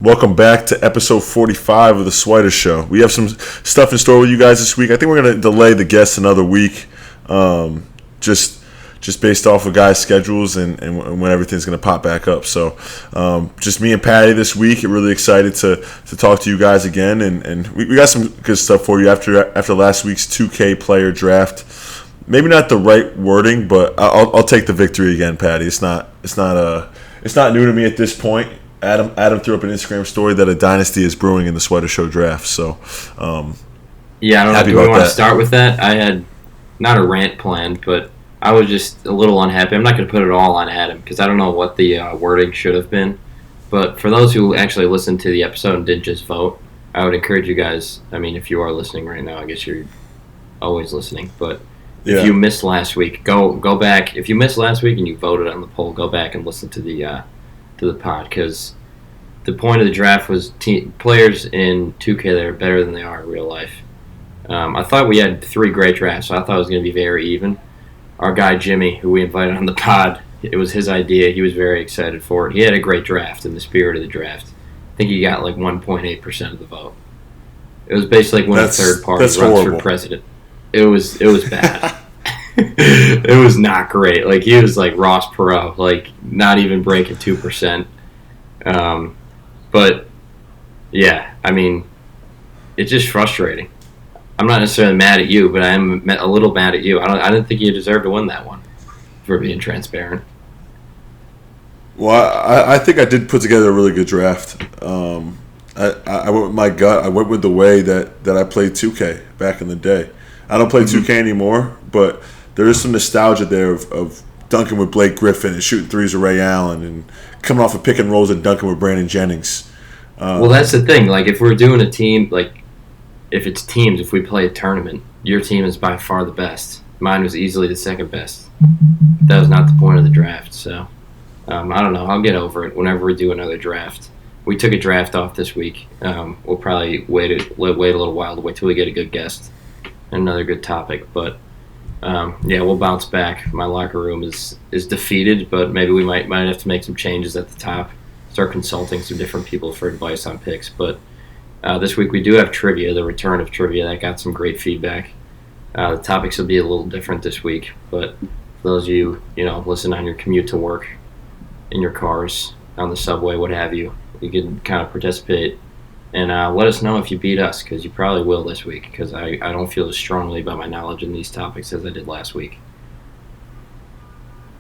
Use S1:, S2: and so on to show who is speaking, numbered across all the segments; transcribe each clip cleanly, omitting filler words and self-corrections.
S1: Welcome back to episode 45 of the Swider Show. We have some stuff in store with you guys this week. I think we're going to delay the guests another week, just based off of guys' schedules and when everything's going to pop back up. So just me and Patty this week. Really excited to talk to you guys again, and we got some good stuff for you after last week's 2K player draft. Maybe not the right wording, but I'll take the victory again, Patty. It's not new to me at this point. Adam threw up an Instagram story that a dynasty is brewing in the Swider Show draft. So,
S2: yeah, I don't know. Do we want to start with that? I had not a rant planned, but I was just a little unhappy. I'm not going to put it all on Adam because I don't know what the wording should have been. But for those who actually listened to the episode and didn't just vote, I would encourage you guys. I mean, if you are listening right now, I guess you're always listening. But if you missed last week, go back. If you missed last week and you voted on the poll, go back and listen to the pod, because the point of the draft was players in 2K that are better than they are in real life. I thought we had 3 great drafts, so I thought it was going to be very even. Our guy Jimmy, who we invited on the pod, it was his idea. He was very excited for it. He had a great draft in the spirit of the draft. I think he got like 1.8% of the vote. It was basically like when a third party runs for president. It was bad. It was not great. Like, he was like Ross Perot, like not even breaking 2%. But yeah, I mean, it's just frustrating. I'm not necessarily mad at you, but I am a little mad at you. I didn't think you deserved to win that one, for being transparent.
S1: Well, I think I did put together a really good draft. I went with my gut. I went with the way that I played 2K back in the day. I don't play 2K anymore, but there is some nostalgia there of dunking with Blake Griffin and shooting threes with Ray Allen and coming off of pick and rolls and dunking with Brandon Jennings.
S2: Well, that's the thing. Like, if we're doing a team, like, if it's teams, if we play a tournament, your team is by far the best. Mine was easily the second best. That was not the point of the draft. So, I don't know. I'll get over it whenever we do another draft. We took a draft off this week. We'll probably wait a little while to wait till we get a good guest and another good topic. But yeah, we'll bounce back. My locker room is defeated, but maybe we might have to make some changes at the top. Start consulting some different people for advice on picks. But this week we do have trivia, the return of trivia. That got some great feedback. The topics will be a little different this week, but for those of you, listen on your commute to work, in your cars, on the subway, what have you, you can kind of participate. And let us know if you beat us, because you probably will this week, because I don't feel as strongly about my knowledge in these topics as I did last week.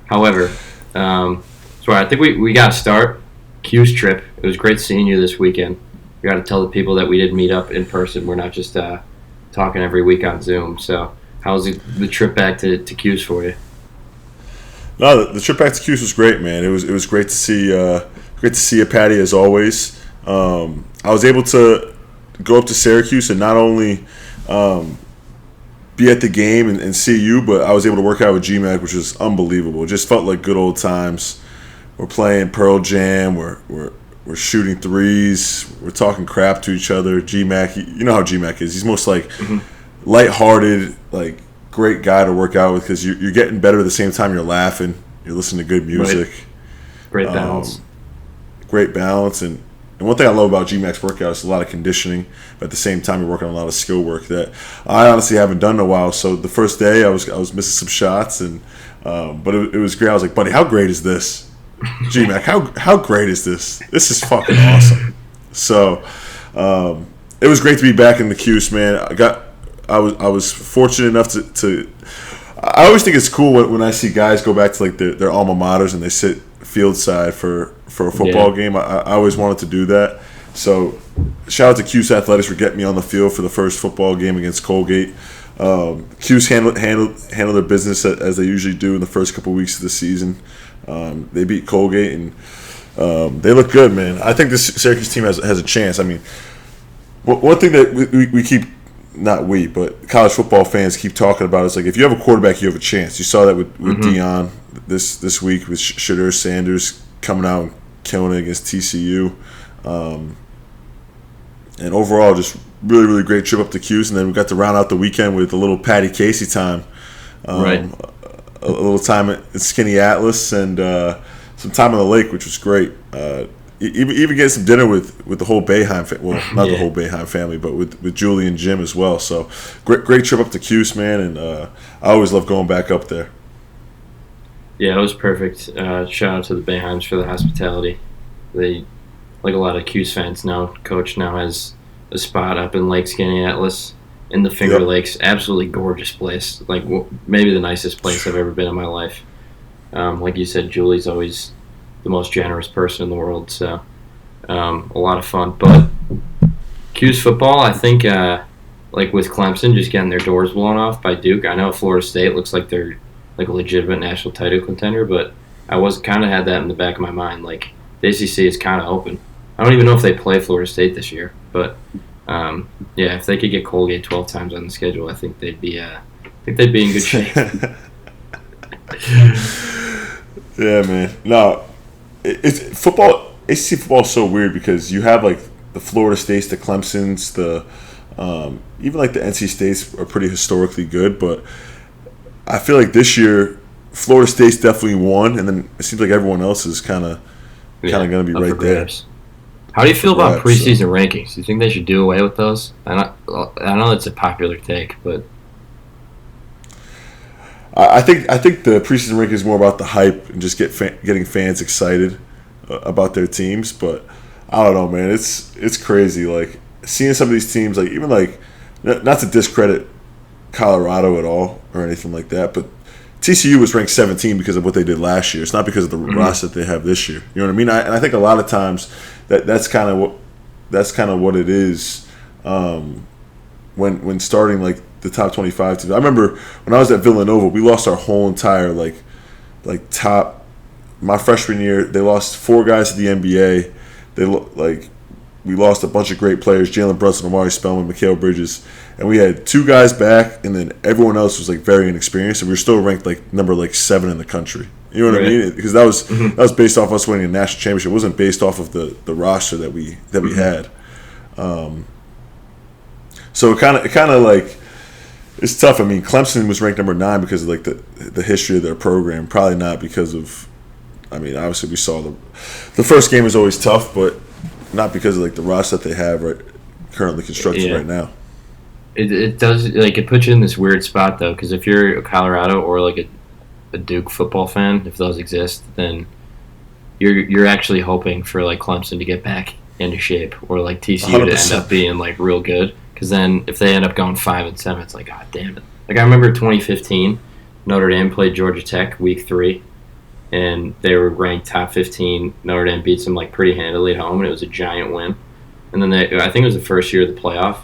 S2: However, so I think we got to start. Q's trip. It was great seeing you this weekend. We got to tell the people that we did meet up in person. We're not just talking every week on Zoom. So how was the trip back to Q's for you?
S1: No, the trip back to Q's was great, man. It was great to see you, Patty, as always. I was able to go up to Syracuse and not only be at the game and see you, but I was able to work out with GMAC, which was unbelievable. It just felt like good old times. We're playing Pearl Jam. We're shooting threes. We're talking crap to each other. GMAC, you know how GMAC is. He's most like lighthearted, like great guy to work out with, because you're getting better at the same time you're laughing. You're listening to good music.
S2: Right.
S1: Great balance. And one thing I love about GMAC's workout is a lot of conditioning, but at the same time you're working on a lot of skill work that I honestly haven't done in a while. So the first day I was missing some shots, and but it was great. I was like, buddy, how great is this? GMAC, how great is this? This is fucking awesome. So it was great to be back in the Cuse, man. I was fortunate enough to I always think it's cool when I see guys go back to like their alma maters and they sit field side for a football game. I always wanted to do that. So shout out to Cuse Athletics for getting me on the field for the first football game against Colgate. Cuse handled their business as they usually do in the first couple weeks of the season. They beat Colgate, and they look good, man. I think this Syracuse team has a chance. I mean, one thing that we keep, not we, but college football fans keep talking about is like, if you have a quarterback, you have a chance. You saw that with Deion this week with Sheridan Sanders coming out and killing it against TCU. And overall, just really, really great trip up to Cuse. And then we got to round out the weekend with a little Patty Casey time.
S2: Right.
S1: A little time at Skinny Atlas and some time on the lake, which was great. even getting some dinner with the whole Boeheim not the whole Boeheim family, but with Julie and Jim as well. So great trip up to Cuse, man, and I always love going back up there.
S2: Yeah, it was perfect. Shout out to the Boeheims for the hospitality. They, like a lot of Cuse fans know, Coach now has a spot up in Lake Skaneateles in the Finger Lakes. Absolutely gorgeous place. Like maybe the nicest place I've ever been in my life. Like you said, Julie's always the most generous person in the world, so a lot of fun. But Cuse football, I think, like with Clemson just getting their doors blown off by Duke. I know Florida State looks like they're like a legitimate national title contender, but I was kind of had that in the back of my mind. Like the ACC is kind of open. I don't even know if they play Florida State this year, but yeah, if they could get Colgate 12 times on the schedule, I think they'd be in good shape.
S1: Yeah, man. No, it's football. ACC football is so weird because you have like the Florida States, the Clemsons, the even like the NC States are pretty historically good, but I feel like this year Florida State's definitely won, and then it seems like everyone else is kind of going to be right there.
S2: How do you feel about preseason rankings? Do you think they should do away with those? I know it's a popular take, but
S1: I think the preseason rankings is more about the hype and just getting fans excited about their teams. But I don't know, man. It's crazy. Like seeing some of these teams, like even like not to discredit Colorado at all or anything like that, but TCU was ranked 17 because of what they did last year. It's not because of the roster that they have this year. You know what I mean? And I think a lot of times that's kind of what it is when starting like the top 25 teams. I remember when I was at Villanova, we lost our whole entire like top. My freshman year, they lost 4 guys to the NBA. We lost a bunch of great players: Jalen Brunson, Omari Spellman, Mikal Bridges, and we had 2 guys back, and then everyone else was like very inexperienced, and we were still ranked like number 7 in the country. You know what I mean? Because that was based off us winning a national championship. It wasn't based off of the roster that we had. So it kind of like it's tough. I mean, Clemson was ranked number 9 because of like the history of their program. Probably not because of. I mean, obviously we saw the first game is always tough, but not because of like the roster that they have currently constructed right now.
S2: It does, like, it puts you in this weird spot though, because if you're a Colorado or like a Duke football fan, if those exist, then you're actually hoping for like Clemson to get back into shape, or like TCU 100%. To end up being like real good, because then if they end up going 5-7, it's like, god damn it. Like I remember 2015, Notre Dame played Georgia Tech week 3. And they were ranked top 15. Notre Dame beats them like pretty handily at home, and it was a giant win. And then I think it was the first year of the playoff.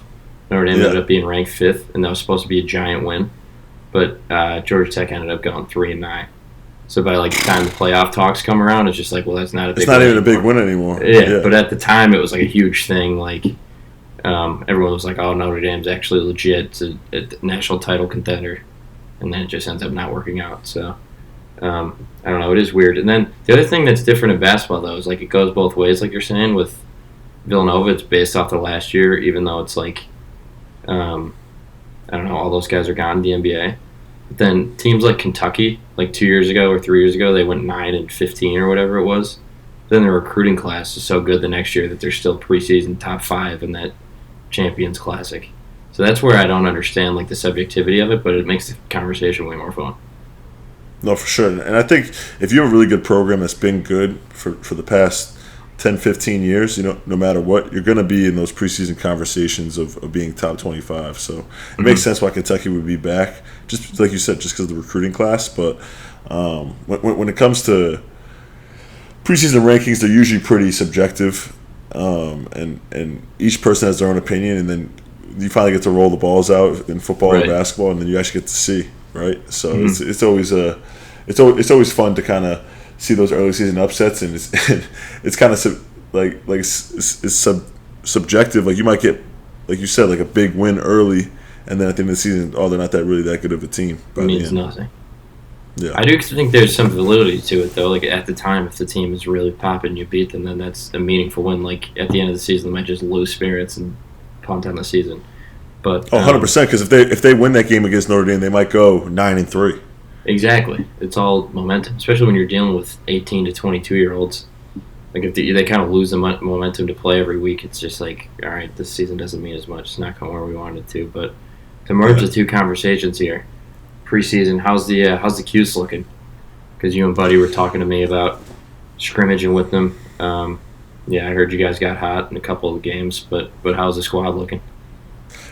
S2: Notre Dame ended up being ranked 5th, and that was supposed to be a giant win. But Georgia Tech ended up going 3-9. So by like the time the playoff talks come around, it's just like, well, that's not a big.
S1: It's not even a big win anymore.
S2: Yeah, but at the time it was like a huge thing. Like everyone was like, "Oh, Notre Dame's actually legit. It's a national title contender," and then it just ends up not working out. So. I don't know, it is weird. And then the other thing that's different in basketball, though, is like it goes both ways. Like you're saying with Villanova, it's based off the last year, even though it's like, I don't know, all those guys are gone in the NBA. But then teams like Kentucky, like 2 years ago or 3 years ago, they went 9-15 or whatever it was. Then their recruiting class is so good the next year that they're still preseason top 5 in that Champions Classic. So that's where I don't understand like the subjectivity of it, but it makes the conversation way more fun.
S1: No, for sure. And I think if you have a really good program that's been good for the past 10, 15 years, you know, no matter what, you're going to be in those preseason conversations of being top 25. So it makes sense why Kentucky would be back, just like you said, just because of the recruiting class. But when it comes to preseason rankings, they're usually pretty subjective, and each person has their own opinion, and then you finally get to roll the balls out in football or basketball, and then you actually get to see. Right, so it's always fun to kind of see those early season upsets, and it's kind of subjective. Like you might get, like you said, like a big win early, and then at the end of the season, they're not really that good of a team.
S2: It means nothing.
S1: Yeah,
S2: I do think there's some validity to it though. Like at the time, if the team is really popping, you beat them, then that's a meaningful win. Like at the end of the season, they might just lose spirits and punt on the season. But
S1: 100%, because if they win that game against Notre Dame, they might go 9-3.
S2: Exactly, it's all momentum, especially when you're dealing with 18 to 22-year-olds. Like if they kind of lose the momentum to play every week, it's just like, all right, this season doesn't mean as much. It's not going where we wanted it to. But to merge the two conversations here, preseason, how's the Cuse looking? Because you and Buddy were talking to me about scrimmaging with them. Yeah, I heard you guys got hot in a couple of games, but how's the squad looking?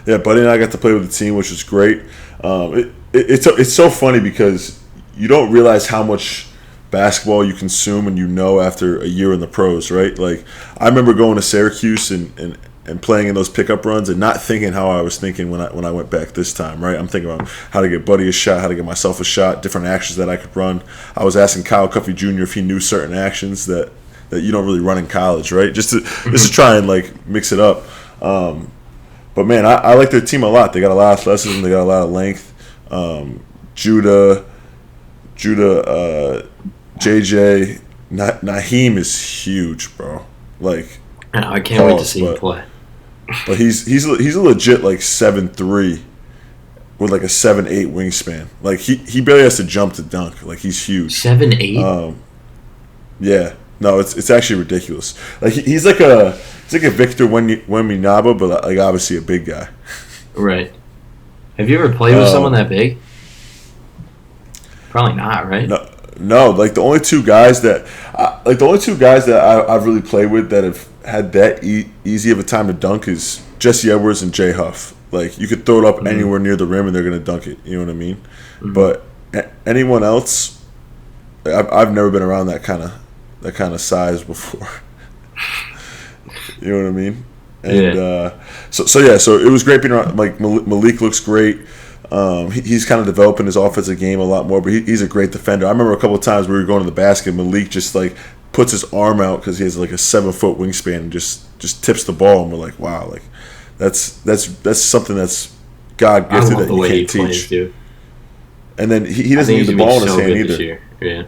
S1: Yeah, Buddy and I got to play with the team, which was great. It's so funny because you don't realize how much basketball you consume and you know after a year in the pros, right? Like, I remember going to Syracuse and playing in those pickup runs and not thinking how I was thinking when I went back this time, right? I'm thinking about how to get Buddy a shot, how to get myself a shot, different actions that I could run. I was asking Kyle Cuffey Jr. if he knew certain actions that you don't really run in college, right? Just to try and like mix it up. But man, I like their team a lot. They got a lot of athleticism, they got a lot of length. Judah, JJ, Naheem is huge, bro. Like,
S2: I can't wait to see him play.
S1: But he's a legit like 7'3" with like a 7'8" wingspan. Like he barely has to jump to dunk. Like, he's huge.
S2: 7'8".
S1: Yeah. No, it's actually ridiculous. Like he's like a Victor Wembanyama, but like obviously a big guy.
S2: Right. Have you ever played with someone that big? Probably not, right?
S1: No. Like the only two guys that I've really played with that have had that easy of a time to dunk is Jesse Edwards and Jay Huff. Like, you could throw it up anywhere near the rim and they're gonna dunk it. You know what I mean? Mm-hmm. But anyone else, I've never been around that kind of size before. You know what I mean? And so it was great being around. Like, Malik looks great. He's kind of developing his offensive game a lot more, but he's a great defender. I remember a couple of times we were going to the basket, Malik just like puts his arm out because he has like a 7-foot wingspan and just tips the ball, and we're like, wow, like that's something that's God gifted that you can't teach. Plays, and then he doesn't need the ball in his hand either.
S2: Yeah.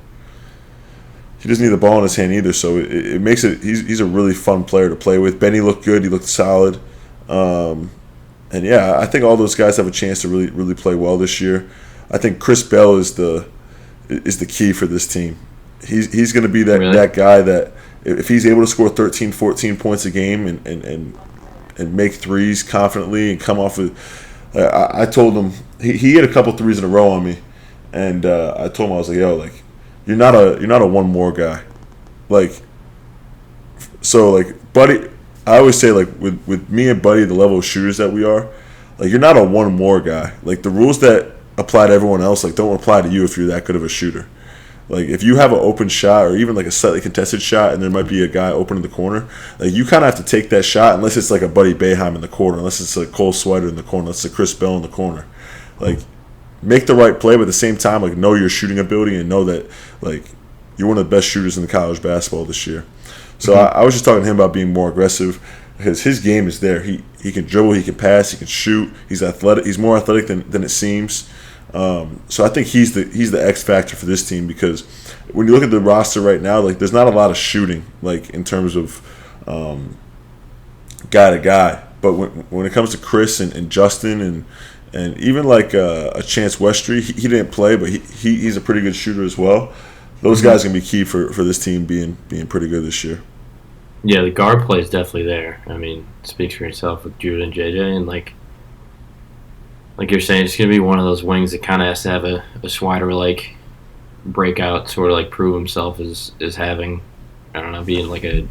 S1: He doesn't need the ball in his hand either, so it makes it. He's a really fun player to play with. Benny looked good. He looked solid. And yeah, I think all those guys have a chance to really, really play well this year. I think Chris Bell is the key for this team. He's going to be that guy that if he's able to score 13, 14 points a game and make threes confidently and come off with. I told him he hit a couple threes in a row on me, and I told him, I was like, yo, like you're not a one more guy, like. So like Buddy. I always say, like, with me and Buddy, the level of shooters that we are, like, you're not a one more guy. Like, the rules that apply to everyone else, like, don't apply to you if you're that good of a shooter. Like, if you have an open shot or even like a slightly contested shot and there might be a guy open in the corner, like, you kind of have to take that shot unless it's like a Buddy Boeheim in the corner, unless it's like Cole Swider in the corner, unless it's a Chris Bell in the corner. Like, make the right play, but at the same time, like, know your shooting ability and know that, like, you're one of the best shooters in the college basketball this year. So I was just talking to him about being more aggressive because his game is there. He can dribble, he can pass, he can shoot. He's athletic. He's more athletic than it seems. So I think he's the X factor for this team because when you look at the roster right now, like there's not a lot of shooting, like in terms of guy to guy. But when it comes to Chris and Justin and even like a Chance Westry, he didn't play, but he's a pretty good shooter as well. Those guys are going to be key for this team being pretty good this year.
S2: Yeah, the guard play is definitely there. I mean, speaks for yourself with Judah and JJ. And, like you're saying, it's going to be one of those wings that kind of has to have a Swider-like breakout, sort of like prove himself as having, I don't know, being like a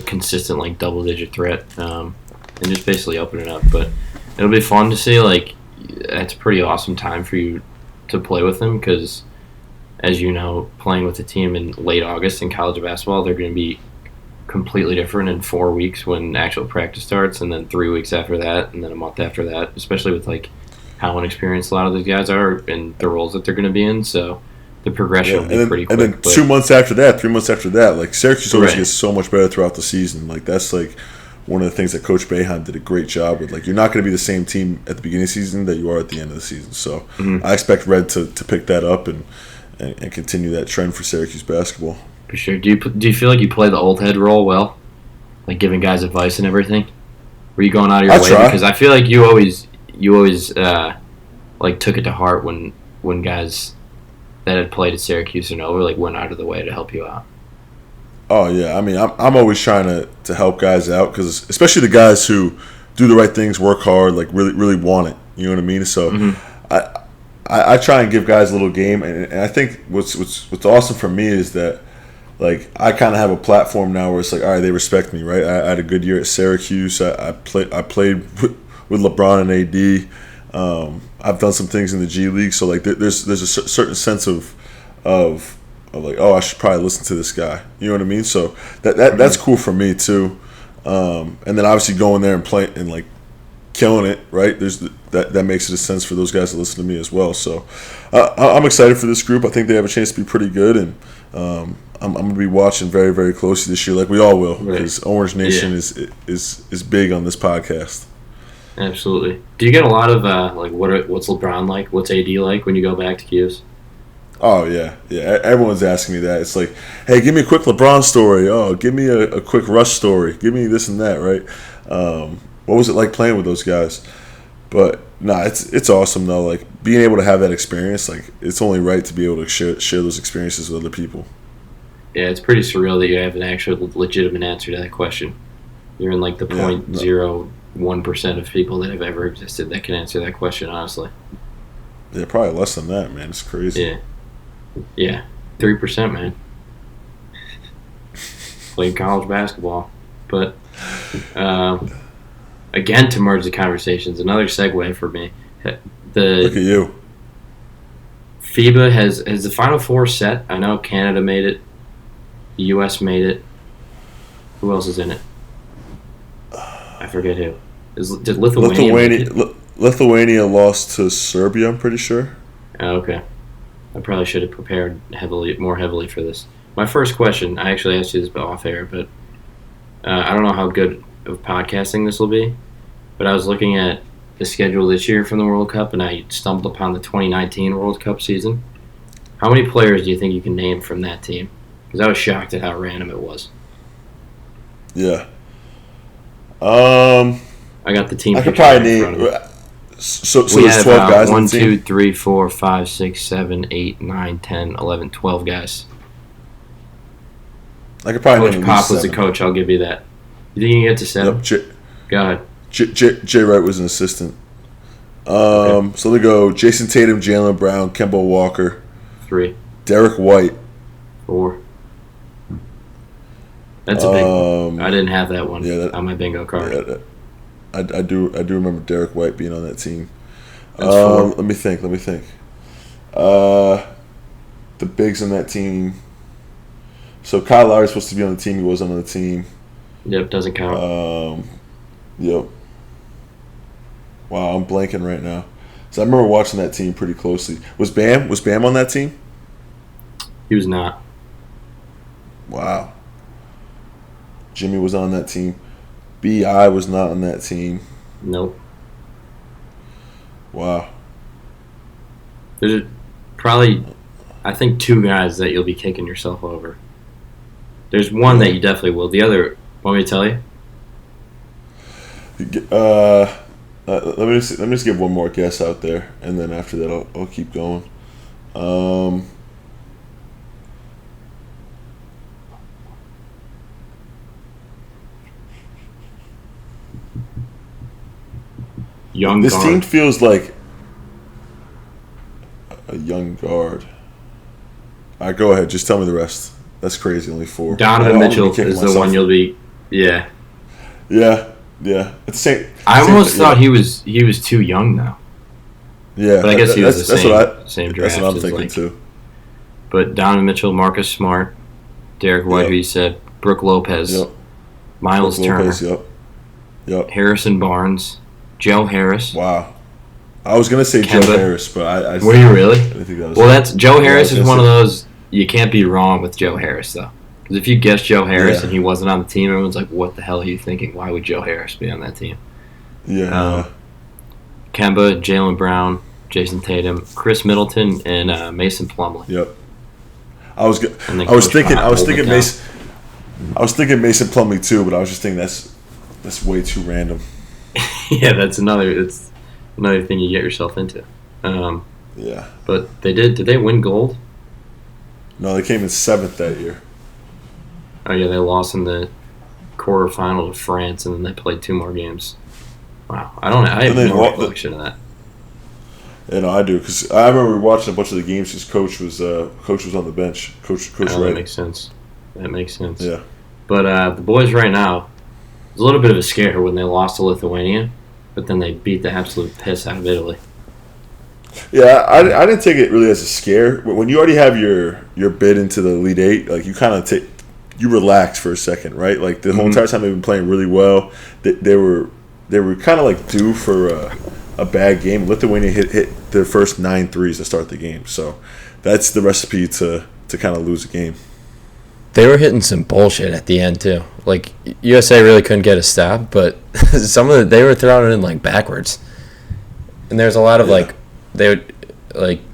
S2: consistent, like, double-digit threat and just basically open it up. But it'll be fun to see. Like, it's a pretty awesome time for you to play with him because, as you know, playing with the team in late August in college basketball, they're going to be completely different in 4 weeks when actual practice starts, and then 3 weeks after that, and then a month after that, especially with like how inexperienced a lot of those guys are and the roles that they're going to be in. So the progression will be pretty quick.
S1: And then 2 months after that, 3 months after that, like Syracuse always gets so much better throughout the season. Like that's like one of the things that Coach Boeheim did a great job with. Like you're not going to be the same team at the beginning of the season that you are at the end of the season. So I expect Red to pick that up and continue that trend for Syracuse basketball.
S2: For sure. Do you feel like you play the old head role well, like giving guys advice and everything? Were you going out of your way?
S1: Try.
S2: Because I feel like you always like took it to heart when guys that had played at Syracuse and over like went out of the way to help you out.
S1: Oh yeah, I mean, I'm always trying to help guys out because especially the guys who do the right things, work hard, like really want it. You know what I mean? So, I try and give guys a little game, and I think what's awesome for me is that like I kind of have a platform now where it's like, all right, they respect me, right? I had a good year at Syracuse. I played with LeBron and AD. I've done some things in the G League, so like there's a certain sense of like, oh, I should probably listen to this guy. You know what I mean? So that's cool for me too. And then obviously going there and playing and like killing it, right? There's that makes it a sense for those guys to listen to me as well. So I'm excited for this group. I think they have a chance to be pretty good, and I'm going to be watching very, very closely this year, like we all will, because Orange Nation is big on this podcast.
S2: Absolutely. Do you get a lot of like what's LeBron like? What's AD like when you go back to Q's?
S1: Oh yeah. Everyone's asking me that. It's like, hey, give me a quick LeBron story. Oh, give me a quick Rush story. Give me this and that, right? What was it like playing with those guys? But it's awesome though. Like being able to have that experience, like it's only right to be able to share those experiences with other people.
S2: Yeah, it's pretty surreal that you have an actual legitimate answer to that question. You're in like the 0.01% of people that have ever existed that can answer that question honestly.
S1: Yeah, probably less than that, man. It's crazy.
S2: Yeah, 3%, man. Played college basketball, but again, to merge the conversations, another segue for me. Look
S1: at you.
S2: FIBA has the Final Four set. I know Canada made it. The U.S. made it. Who else is in it? I forget who. Did
S1: Lithuania lost to Serbia, I'm pretty sure.
S2: Oh, okay. I probably should have prepared more heavily for this. My first question, I actually asked you this off air, but I don't know how good of podcasting this will be, but I was looking at the schedule this year from the World Cup, and I stumbled upon the 2019 World Cup season. How many players do you think you can name from that team? Because I was shocked at how random it was.
S1: Yeah.
S2: I got the team.
S1: I could probably name. So there's 12 guys on the team?
S2: 1, 2, 3, 4, 5, 6, 7, 8, 9, 10, 11, 12 guys.
S1: I could probably name
S2: Coach Pop was
S1: 7.
S2: the coach, I'll give you that. You think you can get to 7?
S1: Yep.
S2: Go ahead.
S1: Jay Wright was an assistant.
S2: Okay.
S1: So they go Jason Tatum, Jaylen Brown, Kemba Walker.
S2: 3.
S1: Derek White.
S2: 4. That's a big one. I didn't have that one on my bingo card.
S1: Yeah, I do remember Derek White being on that team.
S2: That's 4.
S1: Let me think. The bigs on that team. So Kyle Lowry's supposed to be on the team. He wasn't on the team.
S2: Yep, doesn't count.
S1: Yep. Wow, I'm blanking right now. So I remember watching that team pretty closely. Was Bam on that team?
S2: He was not.
S1: Wow. Jimmy was on that team. B.I. was not on that team.
S2: Nope.
S1: Wow.
S2: There's probably, I think, 2 guys that you'll be kicking yourself over. There's one that you definitely will. The other, want me to tell you?
S1: Let me just give one more guess out there, and then after that I'll keep going. This team feels like a young guard. All right, go ahead. Just tell me the rest. That's crazy. Only 4.
S2: Donovan Mitchell is the one you'll be. Yeah.
S1: Yeah. It's same.
S2: I almost thought he was too young now.
S1: Yeah,
S2: but I guess he was the same draft.
S1: That's what I'm thinking too.
S2: But Donovan Mitchell, Marcus Smart, Derek White, who you said, Brooke Lopez, Miles Turner, Harrison Barnes, Joe Harris.
S1: Wow. I was gonna say Kemba. Joe Harris, but I
S2: were you really?
S1: I think that was
S2: that's Joe Harris is one of those you can't be wrong with Joe Harris though. Because if you guess Joe Harris and he wasn't on the team, everyone's like, "What the hell are you thinking? Why would Joe Harris be on that team?"
S1: Yeah.
S2: Kemba, Jaylen Brown, Jason Tatum, Chris Middleton, and Mason Plumlee.
S1: Yep. I was thinking Mason Plumlee too, but I was just thinking that's way too random.
S2: Yeah, that's another thing you get yourself into.
S1: Yeah.
S2: But they did they win gold?
S1: No, they came in 7th that year.
S2: Oh yeah, they lost in the quarterfinal to France, and then they played 2 more games. Wow, I have no recollection of that.
S1: I do because I remember watching a bunch of the games. His coach was on the bench. Coach
S2: That makes sense.
S1: Yeah.
S2: But the boys right now, it was a little bit of a scare when they lost to Lithuania, but then they beat the absolute piss out of Italy.
S1: Yeah, I didn't take it really as a scare. But when you already have your bid into the Elite Eight, like you kind of you relax for a second, right? Like the whole entire time they've been playing really well. They were kind of like due for a bad game. Lithuania hit their first 9 threes to start the game, so that's the recipe to kind of lose a game.
S3: They were hitting some bullshit at the end too. Like USA really couldn't get a stop, but they were throwing it in like backwards. And there's a lot of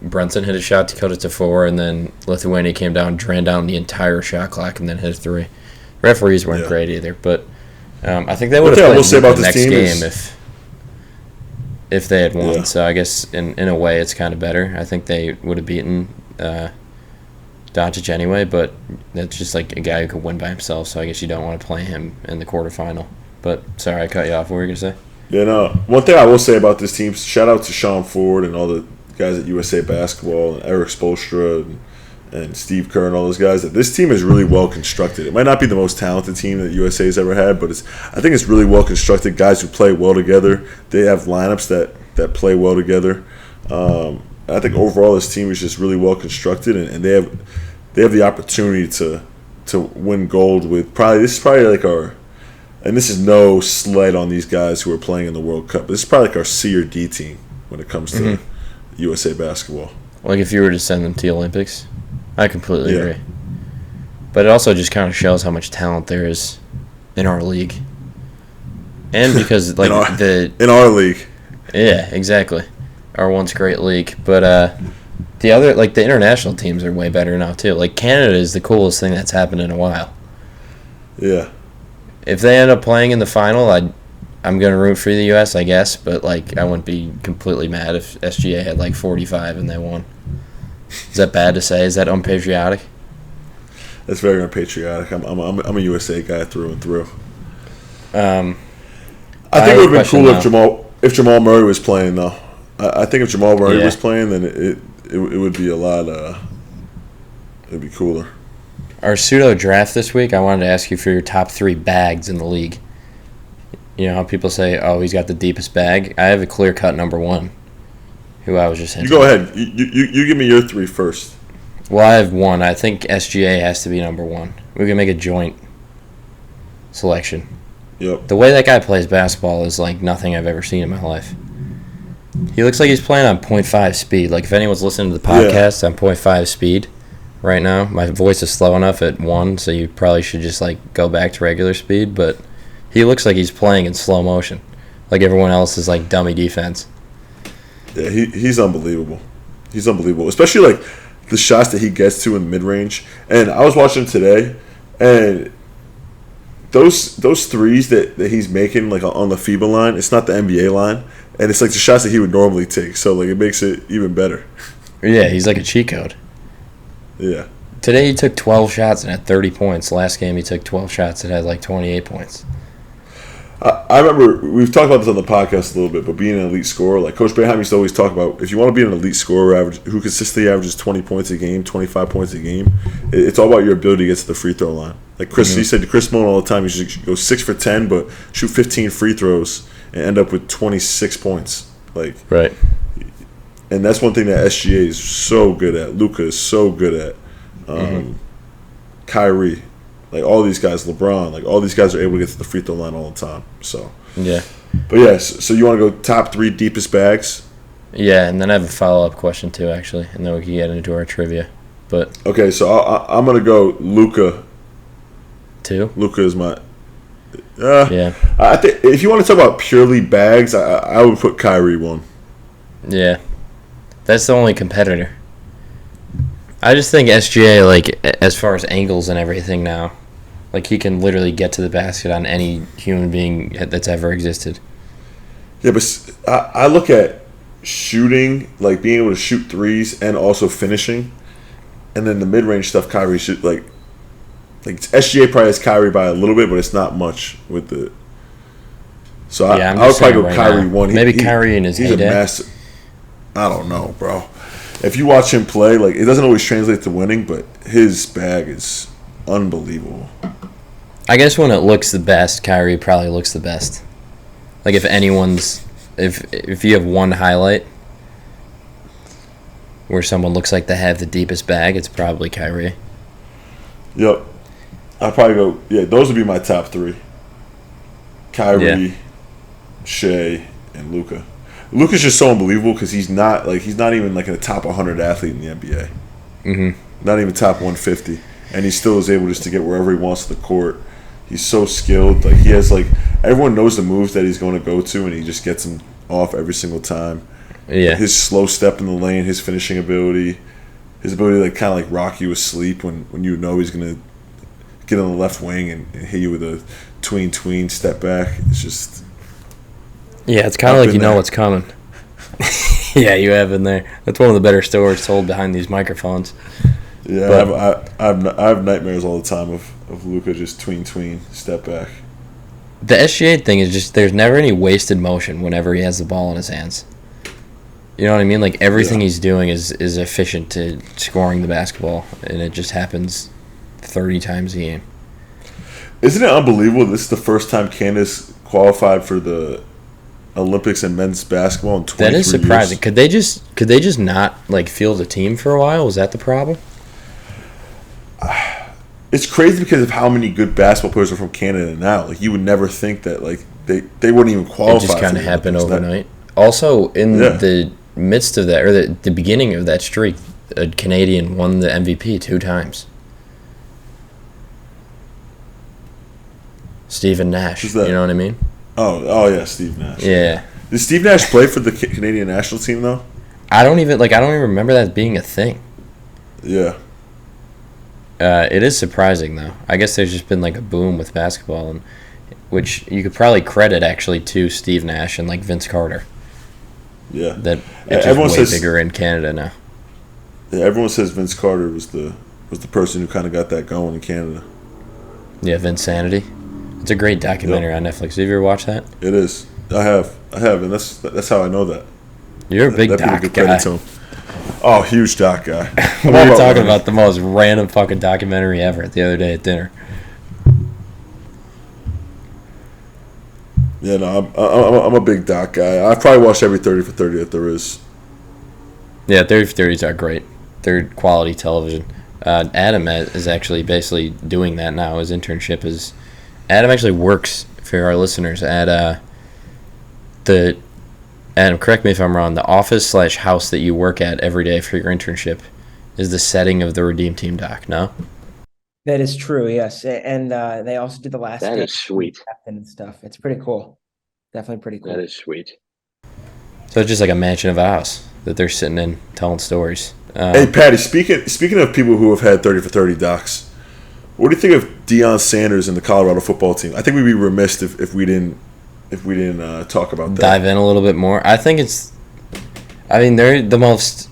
S3: Brunson hit a shot to cut it to 4, and then Lithuania came down, drained down the entire shot clock, and then hit a 3. Referees weren't great either, but I think they would have played the next game if they had won. Yeah. So I guess in a way it's kind of better. I think they would have beaten Doncic anyway, but that's just like a guy who could win by himself, so I guess you don't want to play him in the quarterfinal. But sorry, I cut you off. What were you going to say?
S1: Yeah, no. One thing I will say about this team, shout out to Sean Ford and all the guys at USA Basketball and Eric Spoelstra and Steve Kerr and all those guys, that this team is really well constructed. It might not be the most talented team that USA has ever had, but I think it's really well constructed. Guys who play well together. They have lineups that play well together. I think overall this team is just really well constructed, and they have the opportunity to win gold with this is probably like our. And this is no slight on these guys who are playing in the World Cup. This is probably like our C or D team when it comes to USA Basketball.
S3: Like if you were to send them to the Olympics, I completely agree. But it also just kind of shows how much talent there is in our league, and because like
S1: in our league,
S3: yeah, exactly, our once great league. But the other the international teams are way better now too. Like Canada is the coolest thing that's happened in a while.
S1: Yeah.
S3: If they end up playing in the final, I'm going to root for the U.S., I guess, but I wouldn't be completely mad if SGA had 45 and they won. Is that bad to say? Is that unpatriotic?
S1: That's very unpatriotic. I'm a USA guy through and through.
S3: I
S1: think it would have been cool if Jamal Murray was playing, though. I think if Jamal Murray was playing, then it would be a lot. It'd be cooler.
S3: Our pseudo draft this week, I wanted to ask you for your top 3 bags in the league. You know how people say, "Oh, he's got the deepest bag." I have a clear-cut number 1, who I was just hinting.
S1: You go ahead. You give me your 3 first.
S3: Well, I have 1. I think SGA has to be number 1. We can make a joint selection.
S1: Yep.
S3: The way that guy plays basketball is like nothing I've ever seen in my life. He looks like he's playing on 0.5 speed. Like if anyone's listening to the podcast on 0.5 speed right now, my voice is slow enough at 1, so you probably should just go back to regular speed, but he looks like he's playing in slow motion. Like everyone else is dummy defense.
S1: Yeah, he's unbelievable. He's unbelievable. Especially the shots that he gets to in the mid range. And I was watching him today, and those threes that he's making on the FIBA line, it's not the NBA line, and it's the shots that he would normally take. So it makes it even better.
S3: Yeah, he's like a cheat code.
S1: Yeah.
S3: Today he took 12 shots and had 30 points. Last game he took 12 shots and had 28 points.
S1: I remember we've talked about this on the podcast a little bit, but being an elite scorer, Coach Boeheim used to always talk about, if you want to be an elite scorer who consistently averages 20 points a game, 25 points a game, it's all about your ability to get to the free throw line. Chris, he said to Chris Malone all the time, you should go 6 for 10, but shoot 15 free throws and end up with 26 points.
S3: Right.
S1: And that's one thing that SGA is so good at. Luka is so good at. Kyrie. All these guys, LeBron, all these guys are able to get to the free throw line all the time. So
S3: yeah.
S1: But yes, so you want to go top 3 deepest bags?
S3: Yeah, and then I have a follow-up question too, actually, and then we can get into our trivia. But
S1: okay, so I'm gonna go Luka.
S3: 2.
S1: Luka is my.
S3: Yeah.
S1: I think if you want to talk about purely bags, I would put Kyrie 1.
S3: Yeah, that's the only competitor. I just think SGA, as far as angles and everything now, he can literally get to the basket on any human being that's ever existed.
S1: Yeah, but I look at shooting, being able to shoot threes and also finishing, and then the mid-range stuff Kyrie should, Like SGA probably has Kyrie by a little bit, but it's not much with the. So I would probably go Kyrie
S3: now.
S1: 1.
S3: Maybe Kyrie in his heyday.
S1: I don't know, bro. If you watch him play, like it doesn't always translate to winning, but his bag is unbelievable.
S3: I guess when it looks the best, Kyrie probably looks the best. Like if you have one highlight where someone looks like they have the deepest bag, it's probably Kyrie.
S1: Yep. I'd probably go, those would be my top 3. Kyrie, Shea, and Luka. Luka's just so unbelievable because he's not even like a top 100 athlete in the NBA.
S3: Mm-hmm.
S1: Not even top 150. And he still is able just to get wherever he wants to the court. He's so skilled. Like he has everyone knows the moves that he's going to go to, and he just gets them off every single time.
S3: Yeah.
S1: His slow step in the lane, his finishing ability, his ability to kind of rock you asleep when you know he's going to get on the left wing and hit you with a tween step back. It's just
S3: it's kind of like you know what's coming. Yeah, you have been there. That's one of the better stories told behind these microphones.
S1: Yeah, but I have nightmares all the time of Luka just tween step back.
S3: The SGA thing is just there's never any wasted motion whenever he has the ball in his hands. You know what I mean? Like everything he's doing is efficient to scoring the basketball, and it just happens 30 times a game.
S1: Isn't it unbelievable? This is the first time Canada's qualified for the Olympics in men's basketball in 23 years.
S3: That is surprising. Years. Could they just not field a team for a while? Was that the problem?
S1: It's crazy because of how many good basketball players are from Canada now. Like you would never think that they wouldn't even qualify.
S3: It just kind of happened overnight. Also, in the midst of that, or the beginning of that streak, a Canadian won the MVP 2 times. Stephen Nash. You know what I mean?
S1: Oh yeah, Steve Nash.
S3: Yeah.
S1: Did Steve Nash play for the Canadian national team though?
S3: I don't even remember that being a thing.
S1: Yeah.
S3: It is surprising though. I guess there's just been a boom with basketball, and which you could probably credit actually to Steve Nash and Vince Carter.
S1: Yeah.
S3: That it's just way bigger in Canada now.
S1: Yeah, everyone says Vince Carter was the person who kind of got that going in Canada.
S3: Yeah, Vinsanity. It's a great documentary on Netflix. Have you ever watched that?
S1: It is. I have, and that's how I know that.
S3: You're a big doc guy.
S1: Oh, huge doc guy.
S3: We were talking about the most random fucking documentary ever the other day at dinner.
S1: Yeah, no, I'm a big doc guy. I probably watched every 30 for 30 that there is.
S3: Yeah, 30 for 30s are great. They're quality television. Adam is actually basically doing that now. His internship is... Adam actually works, for our listeners, at Adam, correct me if I'm wrong, the office/house that you work at every day for your internship is the setting of the Redeem Team doc, no?
S4: That is true, yes. And they also did the last
S5: That is sweet.
S4: And stuff. It's pretty cool. Definitely pretty cool.
S5: That is sweet.
S3: So it's just like a mansion of a house that they're sitting in telling stories.
S1: Hey, Patty, speaking of people who have had 30 for 30 docs, what do you think of Deion Sanders and the Colorado football team? I think we'd be remiss if we didn't talk about that.
S3: Dive in a little bit more. I think they're the most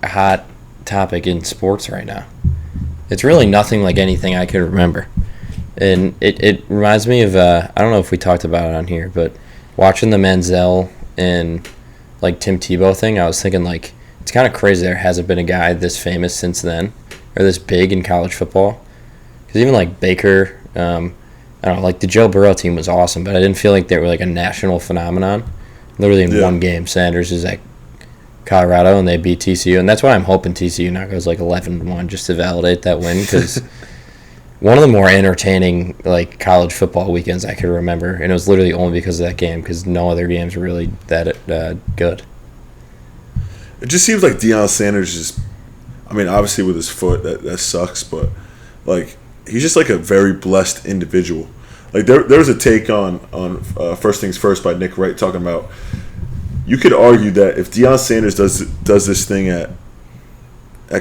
S3: hot topic in sports right now. It's really nothing like anything I could remember. And it reminds me of, I don't know if we talked about it on here, but watching the Manziel and Tim Tebow thing, I was thinking it's kind of crazy there hasn't been a guy this famous since then, or this big in college football. Because even Baker, I don't know, the Joe Burrow team was awesome, but I didn't feel like they were a national phenomenon. Literally in one game, Sanders is at Colorado and they beat TCU, and that's why I'm hoping TCU now goes 11-1 just to validate that win, because one of the more entertaining college football weekends I could remember, and it was literally only because of that game, because no other games were really that good.
S1: It just seems like Deion Sanders is, obviously with his foot that sucks, but he's just a very blessed individual. There was a take on First Things First by Nick Wright talking about, you could argue that if Deion Sanders does this thing at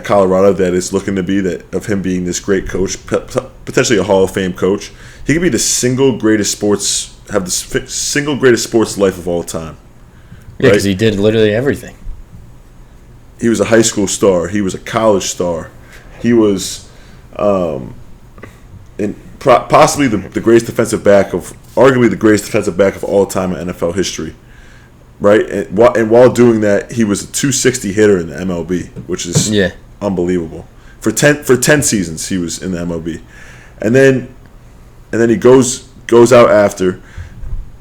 S1: Colorado that is looking to be that of him being this great coach, potentially a Hall of Fame coach, he could be the single greatest sports life of all time.
S3: Yeah, because he did literally everything.
S1: He was a high school star. He was a college star. He was and possibly the greatest defensive back arguably the greatest defensive back of all time in NFL history, right? And while doing that, he was a 260 hitter in the MLB, which is unbelievable. For 10 seasons, he was in the MLB, and then he goes out after,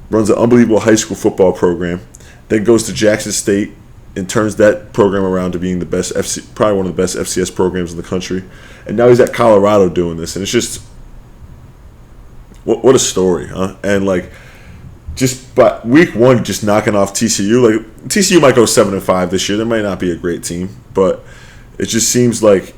S1: runs an unbelievable high school football program, then goes to Jackson State and turns that program around to being the best probably one of the best FCS programs in the country, and now he's at Colorado doing this, and it's just what a story, huh? And like just by week one, just knocking off TCU. Like TCU might go 7-5 this year. They might not be a great team, but it just seems like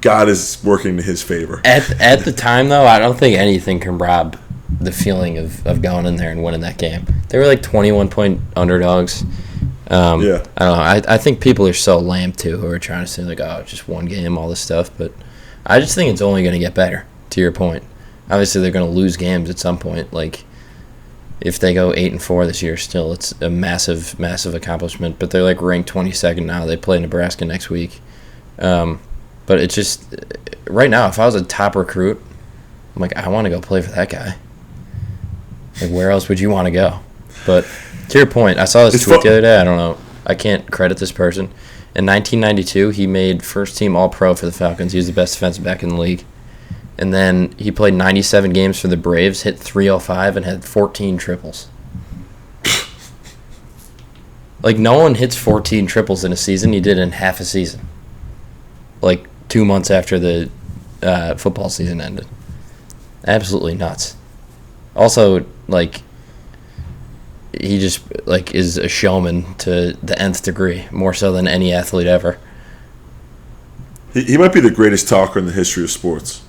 S1: God is working in his favor.
S3: At the time, though, I don't think anything can rob the feeling of going in there and winning that game. They were like 21-point underdogs. I don't know. I think people are so lame, too, who are trying to say, like, oh, just one game, all this stuff. But I just think it's only going to get better, to your point. Obviously, they're going to lose games at some point. Like, if they go 8-4 this year still, it's a massive, massive accomplishment. But they're, like, ranked 22nd now. They play Nebraska next week. But it's just, right now, if I was a top recruit, I'm like, I want to go play for that guy. Like, where else would you want to go? But to your point, I saw this tweet the other day. I don't know. I can't credit this person. In 1992, he made first-team All-Pro for the Falcons. He was the best defensive back in the league. And then he played 97 games for the Braves, hit .305, and had 14 triples. Like, no one hits 14 triples in a season. He did in half a season. Like, 2 months after the football season ended. Absolutely nuts. Also, like, he just, like, is a showman to the nth degree, more so than any athlete ever.
S1: He might be the greatest talker in the history of sports.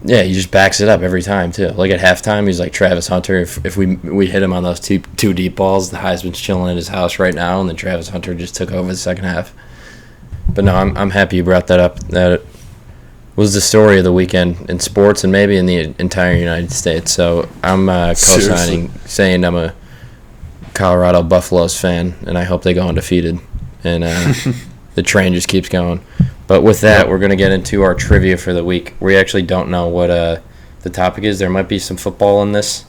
S3: Yeah, he just backs it up every time, too. Like, at halftime, he's like Travis Hunter. If we hit him on those two deep balls, the Heisman's chilling at his house right now, and then Travis Hunter just took over the second half. But no, I'm happy you brought that up. That was the story of the weekend in sports and maybe in the entire United States. So I'm co-signing, saying I'm a Colorado Buffaloes fan, and I hope they go undefeated. And the train just keeps going. But with that, we're going to get into our trivia for the week. We actually don't know what the topic is. There might be some football in this,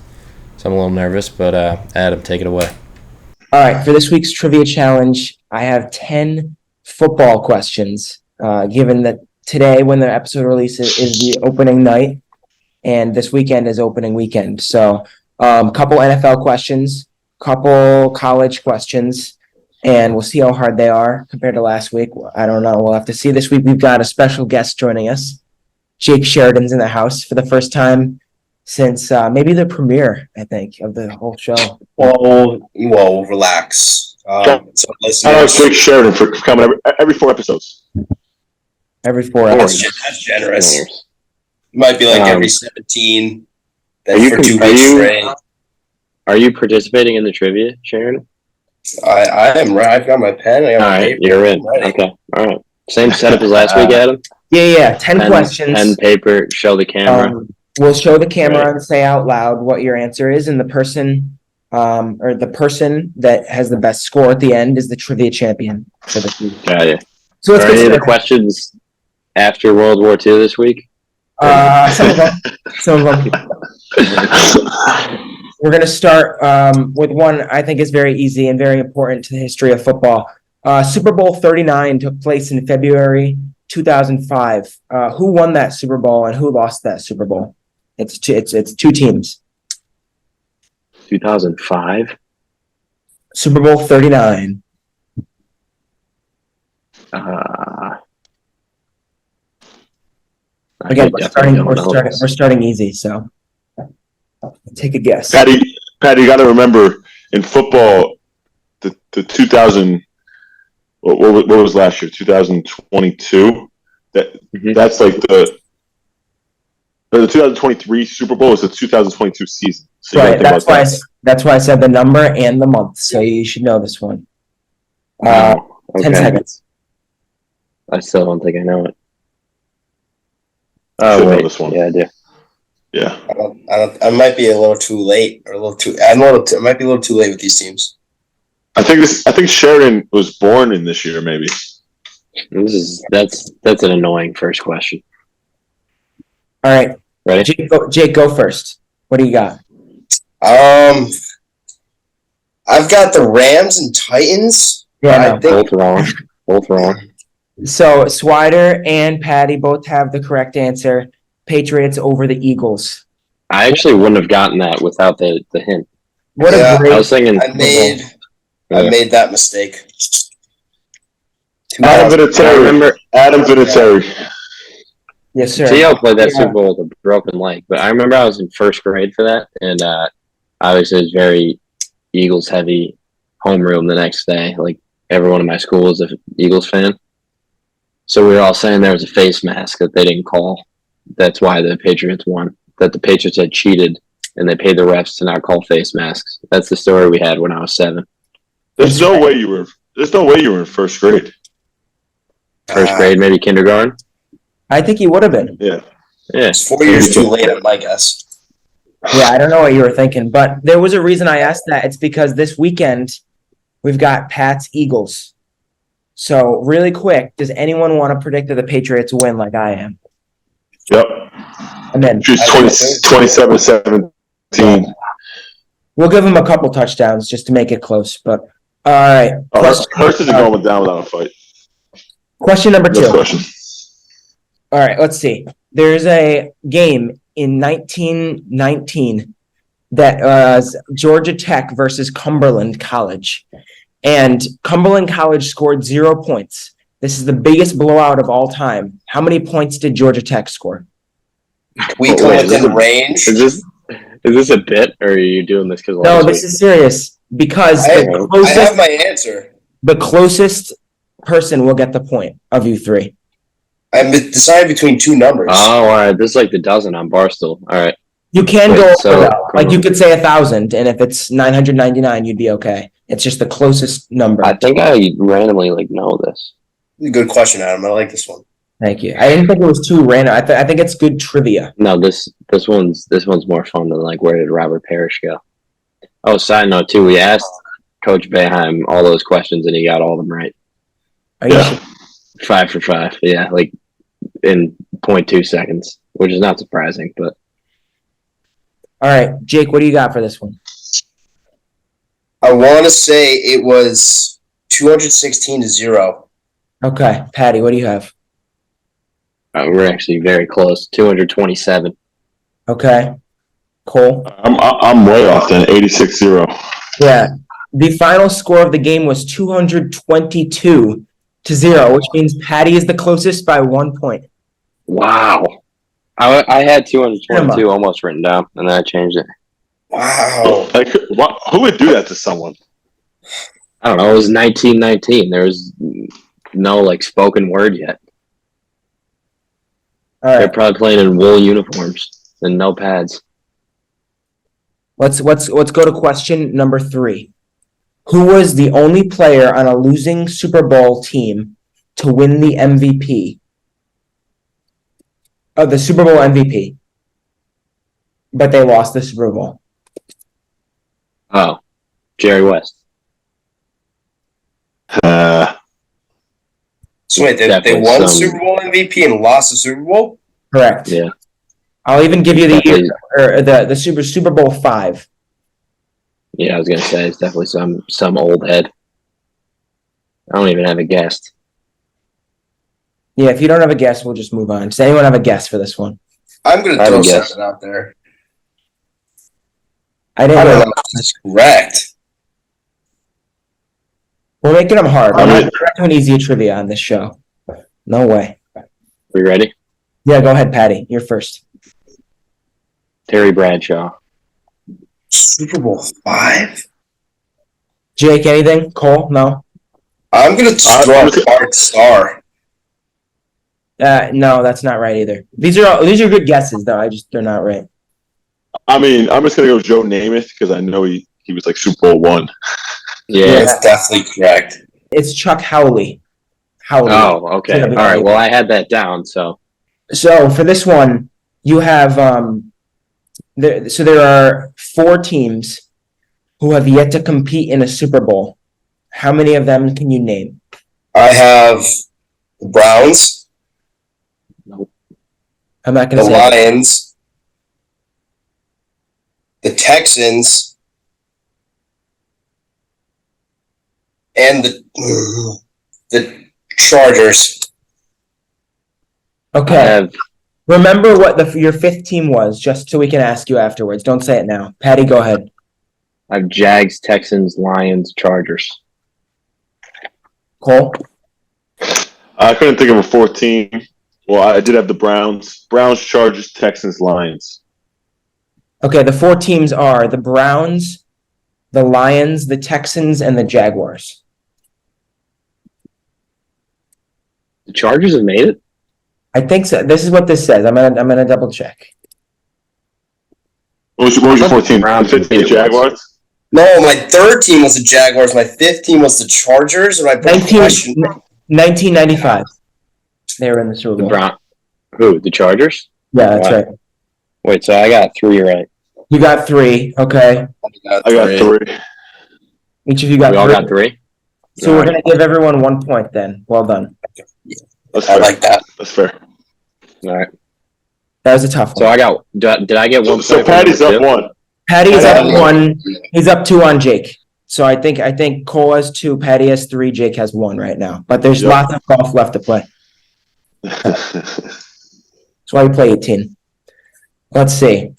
S3: so I'm a little nervous. But Adam, take it away.
S4: All right, for this week's trivia challenge, I have 10 football questions, given that today, when the episode releases, is the opening night, and this weekend is opening weekend. So couple NFL questions, couple college questions, and we'll see how hard they are compared to last week. I don't know. We'll have to see. This week, we've got a special guest joining us. Jake Sheridan's in the house for the first time since maybe the premiere, I think, of the whole show.
S5: Well, relax. So
S6: listeners, Jake Sheridan for coming every 4 episodes.
S4: Every 4 episodes.
S5: That's generous. It might be like every 17.
S7: Are you participating in the trivia, Sheridan?
S5: I am right. I've got my pen. I got my paper.
S7: You're in. Okay. All right. Same setup as last week, Adam?
S4: Yeah. 10 questions.
S7: Pen, paper, show the camera.
S4: We'll show the camera and say out loud what your answer is, and the person that has the best score at the end is the trivia champion for the week.
S7: Got it.
S4: So let's
S7: get any of the questions after World War II this week?
S4: Some of them. We're going to start with one I think is very easy and very important to the history of football. Super Bowl 39 took place in February 2005. Who won that Super Bowl and who lost that Super Bowl? It's two teams.
S7: 2005?
S4: Super Bowl 39. Again, we're starting easy, so take a guess.
S6: Patty, you got to remember in football, the 2000. What was last year? 2022. That's like the 2023 Super Bowl is the 2022 season. So
S4: right. That's why I said the number and the month. So you should know this one. 10 seconds.
S7: I still don't think I know it.
S6: Oh, wait. This one.
S7: Yeah, I do.
S6: Yeah.
S5: I might be a little too late or it might be a little too late with these teams.
S6: I think Sheridan was born in this year, maybe.
S7: That's an annoying first question.
S4: All right.
S7: Ready?
S4: Jake, go first. What do you got?
S5: I've got the Rams and Titans.
S4: Yeah, no.
S7: Both wrong.
S4: So Swider and Patty both have the correct answer. Patriots over the Eagles.
S7: I actually wouldn't have gotten that without the hint.
S4: What
S5: Yeah,
S4: a great.
S7: I was thinking.
S5: I made that mistake.
S6: Adam Vinatieri.
S4: Yes, sir.
S7: T.O. played that Super Bowl with a broken leg, but I remember I was in first grade for that, and obviously it was very Eagles-heavy homeroom the next day. Like, everyone in my school was an Eagles fan. So we were all saying there was a face mask that they didn't call. That's why the Patriots won. That the Patriots had cheated, and they paid the refs to not call face masks. That's the story we had when I was 7.
S6: There's no way you were in first grade.
S7: First grade, maybe kindergarten.
S4: I think he would have been.
S6: Yeah.
S5: It's 4 years too late, on my guess.
S4: Yeah, I don't know what you were thinking, but there was a reason I asked that. It's because this weekend we've got Pats Eagles. So really quick, does anyone want to predict that the Patriots win like I am?
S6: Yep.
S4: And then
S6: She's 27-17.
S4: We'll give them a couple touchdowns just to make it close. But all right.
S6: Hurst isn't going down without a fight.
S4: Question number 2.
S6: Next question.
S4: All right, let's see. There's a game in 1919 that was Georgia Tech versus Cumberland College. And Cumberland College scored 0 points. This is the biggest blowout of all time. How many points did Georgia Tech score?
S5: We come within range.
S7: Is this a bit, or are you doing this because
S4: No, this is serious. Because
S5: I have my answer.
S4: The closest person will get the point of you 3.
S5: I'm deciding between 2 numbers.
S7: Oh, all right. This is like the dozen on Barstool. All right.
S4: You can go over that. Like you could say 1,000, and if it's 999, you'd be okay. It's just the closest number.
S7: I think I randomly know this.
S5: Good question, Adam. I like this one.
S4: Thank you. I didn't think it was too random. I think it's good trivia.
S7: No, this one's more fun than where did Robert Parrish go? Oh, side note too, we asked Coach Boeheim all those questions and he got all of them right.
S4: Are you sure?
S7: 5 for 5. Yeah, in 0.2 seconds, which is not surprising, but.
S4: All right, Jake, what do you got for this one?
S5: I want to say it was 216-0.
S4: Okay, Patty, what do you have?
S7: We're actually very close. 227.
S4: Okay, Cole.
S6: I'm way off then. 86-0.
S4: Yeah, the final score of the game was 222-0, which means Patty is the closest by 1 point.
S7: Wow. I had 222 almost written down, and then I changed it.
S5: Wow.
S6: Who would do that to someone?
S7: I don't know. It was 1919. There was no spoken word yet.
S4: All right.
S7: They're probably playing in wool uniforms and no pads.
S4: Let's go to question number 3. Who was the only player on a losing Super Bowl team to win the MVP? The Super Bowl MVP. But they lost the Super Bowl.
S7: Oh, Jerry West.
S5: So wait, they won Super Bowl MVP and lost the Super Bowl?
S4: Correct.
S7: Yeah.
S4: I'll even give you the year, or the Super Bowl 5.
S7: Yeah, I was gonna say it's definitely some old head. I don't even have a guess.
S4: Yeah, if you don't have a guess, we'll just move on. Does anyone have a guess for this one?
S5: I'm gonna throw something out there.
S4: I don't know.
S5: That's correct.
S4: We're making them hard. We're not doing easy trivia on this show. No way.
S7: We ready?
S4: Yeah, go ahead, Patty. You're first.
S7: Terry Bradshaw.
S5: Super Bowl 5?
S4: Jake, anything? Cole? No?
S5: I'm going to throw a Bart Starr.
S4: No, that's not right either. These are good guesses, though. They're not right.
S6: I'm just going to go Joe Namath because I know he was Super Bowl 1.
S7: Yeah,
S5: that's definitely correct.
S4: It's Chuck Howley.
S7: Oh, okay. All right. Well, I had that down. So
S4: for this one, you have there are 4 teams who have yet to compete in a Super Bowl. How many of them can you name?
S5: I have the Browns.
S7: Nope.
S4: I'm not going to
S5: say
S4: the
S5: Lions. the Texans, and the Chargers.
S4: Okay. Remember what your fifth team was, just so we can ask you afterwards. Don't say it now. Patty, go ahead.
S7: I have Jags, Texans, Lions, Chargers.
S4: Cole?
S6: I couldn't think of a fourth team. Well, I did have the Browns, Chargers, Texans, Lions.
S4: Okay, the four teams are the Browns, the Lions, the Texans, and the Jaguars.
S7: The Chargers have made it?
S4: I think so. This is what this says. I'm gonna double check.
S6: What was your fourth team? The Jaguars?
S5: No, my third team was the Jaguars. My fifth team was the Chargers. Or my
S4: 1995. They were in the Super Bowl.
S7: Who? The Chargers?
S4: Yeah, that's right.
S7: Wait, so I got 3 right.
S4: You got 3. Okay.
S6: I got 3.
S4: Each of you got 3.
S7: We all got 3?
S4: So we're going to give everyone 1 point then. Well done.
S5: I like that.
S6: That's fair.
S7: All right.
S4: That was a tough one.
S7: So I got. Did I get 1 point?
S6: So Patty's up 1.
S4: Patty is up 1. He's up 2 on Jake. So I think Cole has 2, Patty has 3, Jake has 1 right now. But there's lots of golf left to play. That's why we play 18. Let's see.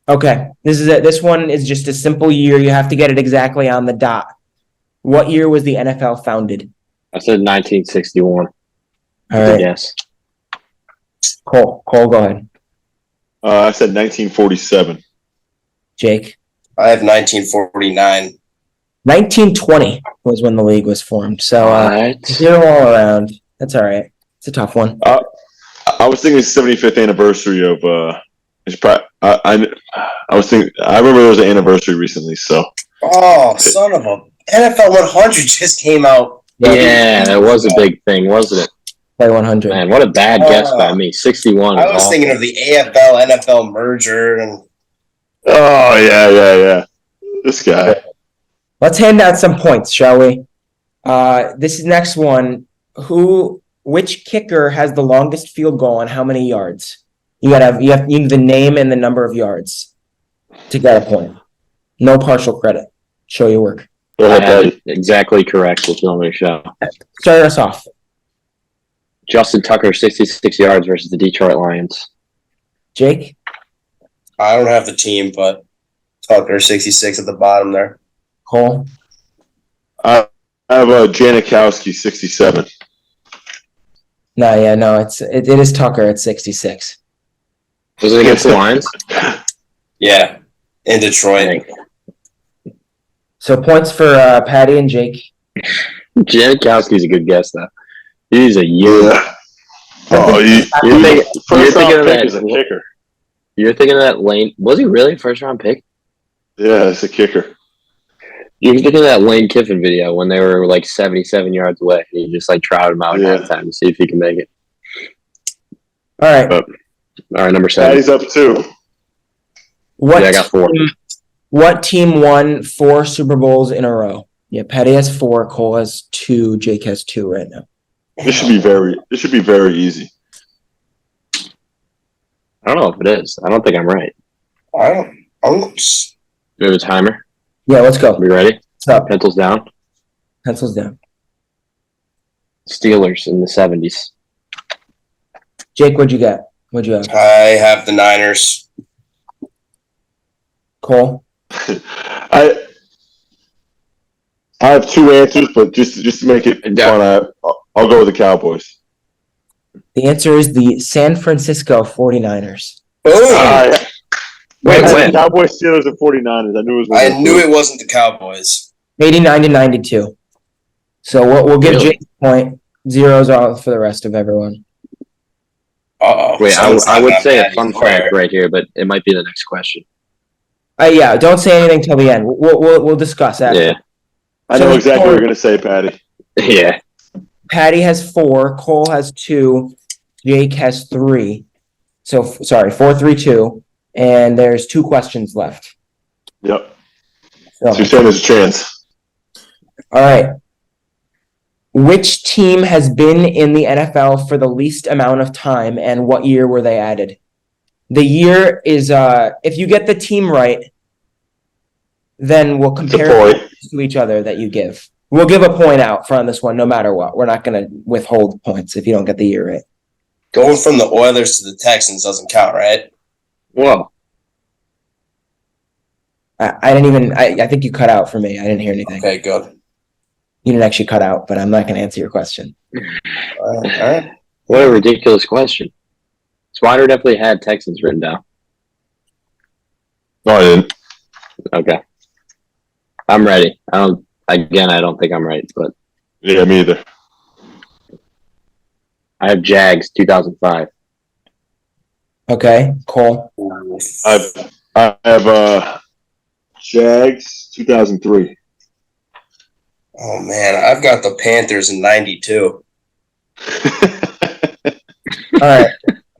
S4: Okay, this is it. This one is just a simple year. You have to get it exactly on the dot. What year was the NFL founded?
S7: I said 1961.
S4: All right.
S7: Yes.
S4: Cole, go ahead.
S6: I said 1947.
S4: Jake.
S5: I have 1949.
S4: 1920 was when the league was formed. So 0 all around. That's all right. It's a tough one.
S6: I was thinking 75th anniversary of. I remember there was an anniversary recently. So.
S5: Oh, son of a NFL 100 just came out.
S7: Yeah, that was a big thing, wasn't it?
S4: Play 100.
S7: Man, what a bad guess by me. 61.
S5: I was thinking of the AFL NFL merger and.
S6: Oh yeah. This guy.
S4: Let's hand out some points, shall we? This is next one. Which kicker has the longest field goal and how many yards? You need the name and the number of yards to get a point. No partial credit. Show your work.
S7: I had it exactly correct if you want me to show.
S4: Start us off.
S7: Justin Tucker, 66 yards versus the Detroit Lions.
S4: Jake?
S5: I don't have the team, but Tucker, 66 at the bottom there.
S4: Cole?
S6: I have Janikowski, 67.
S4: No, it is Tucker at 66.
S7: Was it against the Lions?
S5: Yeah, in Detroit.
S4: So points for Patty and Jake.
S7: Janikowski's a good guess, though. He's a year.
S6: You're
S7: thinking of that
S6: as a kicker.
S7: You're thinking of that Lane. Was he really a first-round pick?
S6: Yeah, it's a kicker.
S7: You're thinking of that Lane Kiffin video when they were like 77 yards away. He just like trotted him out at halftime to see if he can make it.
S4: All right.
S7: All right, number 7.
S6: Patty's up 2.
S7: I got 4.
S4: What team won 4 Super Bowls in a row? Yeah, Patty has 4, Cole has 2, Jake has 2 right now.
S6: This should be very easy.
S7: I don't know if it is. I don't think I'm right.
S5: I don't.
S7: Do we have a timer?
S4: Yeah, let's go.
S7: Are we ready?
S4: What's up?
S7: Pencils down.
S4: Pencils down.
S7: Steelers in the 70s.
S4: Jake, what'd you get? What'd you have?
S5: I have the Niners.
S4: Cole?
S6: I have 2 answers, but just to make it fun, I'll go with the Cowboys.
S4: The answer is the San Francisco 49ers.
S5: Oh!
S6: Wait, Cowboys, Steelers, and 49ers. I knew
S5: it wasn't the Cowboys.
S4: 89 to 92. So we'll give Jake a point. 0's off for the rest of everyone.
S5: Uh-oh.
S7: Wait, I would say a fun fact right here, but it might be the next question.
S4: Yeah, don't say anything till the end. We'll discuss after.
S7: Yeah.
S6: I know exactly what you're going to say, Patty.
S7: Yeah.
S4: Patty has 4, Cole has 2, Jake has 3. So, sorry, 4, 3, 2. And there's 2 questions left.
S6: Yep.
S4: So
S6: you're saying there's a chance.
S4: All right. Which team has been in the NFL for the least amount of time, and what year were they added? The year is if you get the team right, then we'll compare to each other that you give. We'll give a point out for on this one, no matter what. We're not going to withhold points if you don't get the year right.
S5: Going from the Oilers to the Texans doesn't count, right?
S7: Whoa.
S4: I didn't even. I think you cut out for me. I didn't hear anything.
S5: Okay, good.
S4: You didn't actually cut out, but I'm not going to answer your question.
S5: All right.
S7: What a ridiculous question. Swider definitely had Texans written down.
S6: No, I didn't.
S7: Okay. I'm ready. I don't think I'm right, but
S6: Yeah, me either.
S7: I have Jags 2005.
S4: Okay, Cole.
S6: I have Jags 2003.
S5: Oh man, I've got the Panthers in '92.
S4: All right.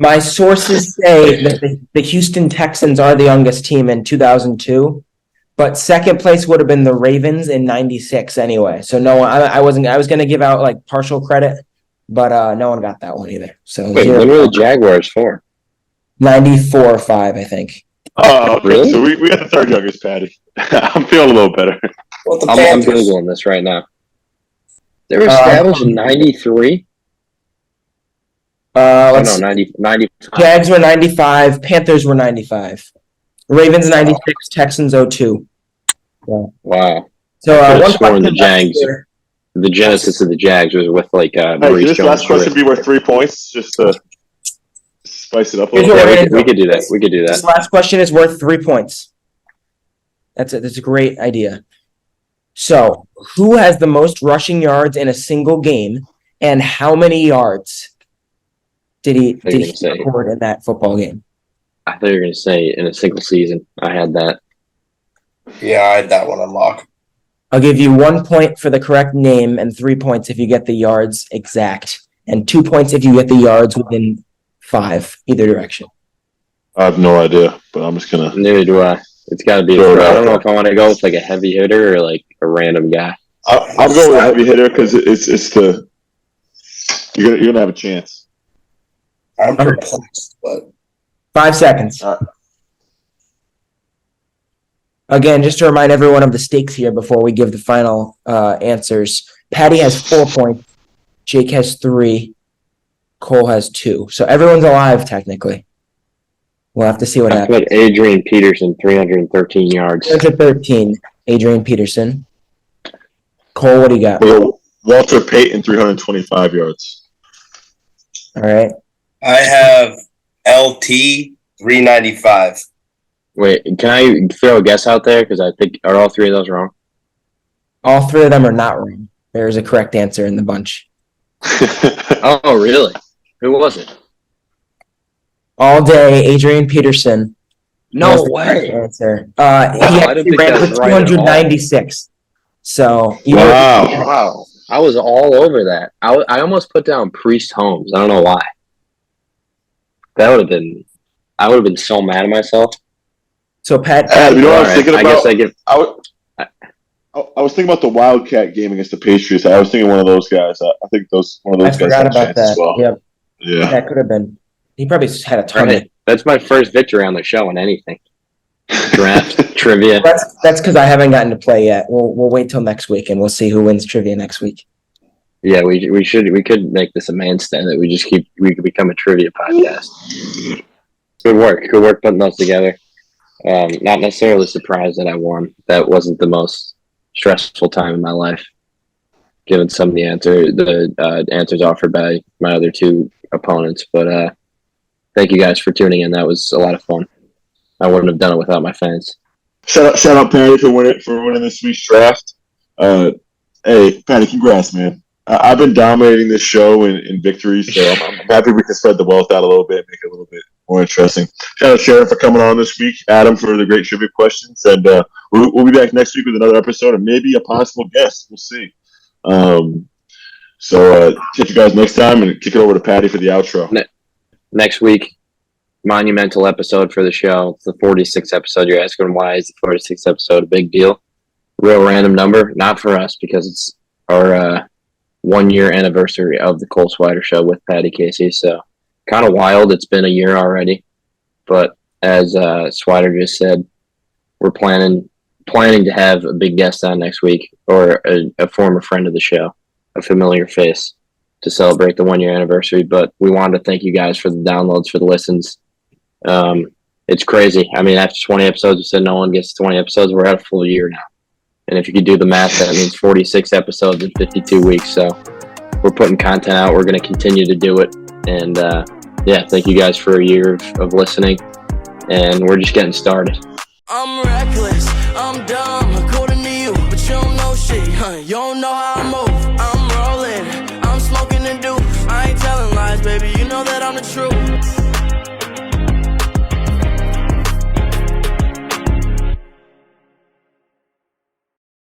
S4: My sources say that the Houston Texans are the youngest team in 2002, but second place would have been the Ravens in '96 anyway. So no one, I was going to give out like partial credit, but no one got that one either. So
S7: Wait, when were the Jaguars for?
S4: 94-5, I think.
S6: Oh, okay.
S7: Really?
S6: So we got the third youngest, Patty. I'm feeling a little better.
S5: Well, the
S7: I'm
S5: Panthers.
S7: Googling this right now. They were established in 93?
S4: Let's see.
S7: 95.
S4: Jags were 95, Panthers were 95. Ravens 96, Texans 02.
S7: Wow.
S4: So
S7: I
S4: one
S7: sworn the
S4: question
S7: Jags.
S4: here.
S7: The genesis of the Jags was with like
S6: Hey,
S7: Maurice
S6: can this
S7: Jones.
S6: last question be worth 3 points? Just to spice it up a
S4: Here's
S6: little
S4: what
S6: bit.
S4: we're gonna
S7: We could do that. We could do
S4: This
S7: that.
S4: last question is worth 3 points. That's it. That's a great idea. So, who has the most rushing yards in a single game, and how many yards did he record in that football game?
S7: I thought you were going to say in a single season. I had that.
S5: Yeah, I had that one on lock.
S4: I'll give you 1 point for the correct name and 3 points if you get the yards exact, and 2 points if you get the yards within 5, either direction.
S6: I have no idea, but I'm just gonna.
S7: Neither do I. It's got to be. I don't know if I want to go with like a heavy hitter or like a random guy.
S6: I'll go with a heavy hitter because it's the you're gonna have a chance.
S5: I'm perplexed, but
S4: 5 seconds. Again, just to remind everyone of the stakes here before we give the final answers. Patty has 4 points. Jake has 3. Cole has 2. So everyone's alive, technically. We'll have to see what happens.
S7: Put Adrian Peterson, 313 yards.
S4: 313, Adrian Peterson. Cole, what do you got?
S6: Well, Walter Payton, 325 yards.
S4: All right.
S5: I have LT 395.
S7: Wait, can I throw a guess out there? Because I think, are all 3 of those wrong?
S4: All 3 of them are not wrong. There's a correct answer in the bunch.
S7: Oh, really? Who was it?
S4: All day, Adrian Peterson.
S7: No
S4: way. Answer. He
S7: I didn't think
S4: ran
S7: that
S4: for
S7: was right at all.
S4: 296. So
S7: Wow. I was all over that. I almost put down Priest Holmes. I don't know why. I would have been so mad at myself.
S4: So Pat,
S6: you know what I was thinking about?
S7: I guess I give.
S6: I was thinking about the Wildcat game against the Patriots. I was thinking one of those guys. I think one of those guys
S4: forgot
S6: had a
S4: about
S6: chance
S4: that.
S6: as well.
S4: Yep.
S6: Yeah.
S4: That could have been. He probably had a ton of.
S7: That's my first victory on the show in anything. Draft trivia.
S4: That's because I haven't gotten to play yet. We'll wait till next week and we'll see who wins trivia next week.
S7: Yeah, we could make this a mainstay that we could become a trivia podcast. Good work putting those together. Not necessarily surprised that I won. That wasn't the most stressful time in my life, given some of the answers offered by my other 2 opponents. But thank you guys for tuning in. That was a lot of fun. I wouldn't have done it without my fans.
S6: Shout out Patty for winning this week's draft. Hey, Patty, congrats, man. I've been dominating this show in victories, so I'm happy we can spread the wealth out a little bit, make it a little bit more interesting. Shout out Sheridan for coming on this week, Adam for the great trivia questions, and we'll be back next week with another episode and maybe a possible guest. We'll see. So catch you guys next time and kick it over to Patty for the outro.
S7: Next week, monumental episode for the show. It's the 46th episode. You're asking why is the 46th episode a big deal? Real random number, not for us because it's our 1-year anniversary of the Swider Show with Patty Casey. So kind of wild. It's been a year already. But as Swider just said, we're planning to have a big guest on next week, or a former friend of the show, a familiar face, to celebrate the 1 year anniversary. But we wanted to thank you guys for the downloads, for the listens. It's crazy. I mean, after 20 episodes, we said no one gets 20 episodes. We're at a full year now. And if you could do the math, that means 46 episodes in 52 weeks. So we're putting content out. We're going to continue to do it. And thank you guys for a year of listening. And we're just getting started.
S8: I'm reckless, I'm dumb, according to you, but you don't know shit, huh? You don't know how